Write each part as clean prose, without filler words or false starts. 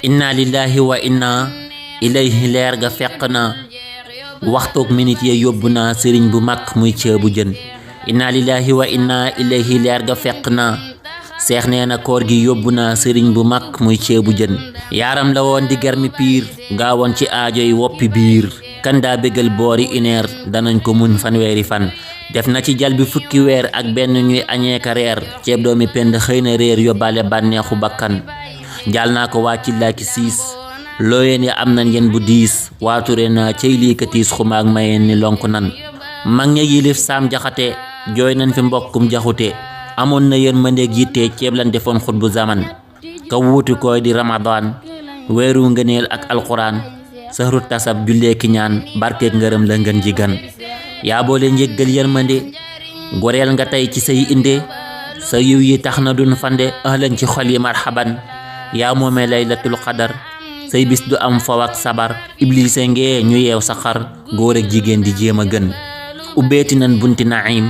inna lillahi wa inna ilayhi leer ga fekk na waxtoog minit ya yóbbu na sëriñ bu mag muy ceebu jën. inna lillahi wa inna ilayhi leer ga fekk na seex nee na koor gi yóbbu na sëriñ bu mag muy ceebu jën. yaaram la woon di garmi piir gaawoon ci aajoy woppi biir kan daa bégal boori ineer danañ ko muñ fanweeri fan. def na ci jal bi fukki weer ak benn ñuy añeeka reer ceeb doomi pend xëy na réer yóbbaale bànneexu bakkan. jaal naa ko waa ci laaki siis looyeen ya am nañ yen bu diis waature na cey lii ka tiis xumaag mayeen ni lonk nan. mag ña yilif saam jaxate jooy nañ fi mbokkum jaxute amoon na yéen mëndeeg yitte ceeb lan defoon xut bu zaman. ka wuuti koy di ramadan weeru ngëneel ak alquran sahru tasab jullee ki ñaan barkeeg ngërëm la ngën ji gan. yaa boole njéggal yërmande goreel nga tey ci say inde sa yiw yi tax na dun fande ahlan ci xol yi marhaban. yaa moome laylatul qadar say bis du am faw ak sabar iblise ngee ñu yeew sa xar góor ak jigéen di jéem a gën. ubbeeti nan bunti naim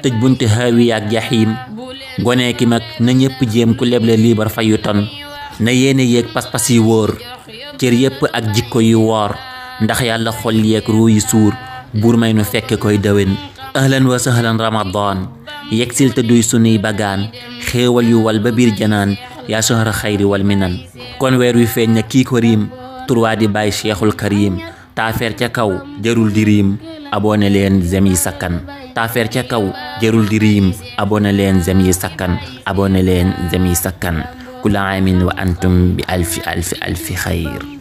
tëj bunti hawi ak jahim gone ki mag na ñépp jéem ku leble liibar fayu ton. na yéene yéeg pas-pas yi wóor cër yépp ak jikko yu woor ndax yàlla xol yeeg ruu yi suur buur may nu fekke koy dawen. ahlan wa sahlan ramadan yegsil te duy sunuy bagaan xéewal yu wal ba biir janaan yaa sohra xayri wal minan. kon weer wi feeñ na kii ko riim turwaa di bàyyi cheikhul karim taafeer ca kaw jarul di riim abonné leen zem yi sakkan. taafeer ca kaw jarul di riim abonné leen zem yi sakkan abonné leen zem yi sakkan. kula amin wa antum bi alfi alfi alfi xayr.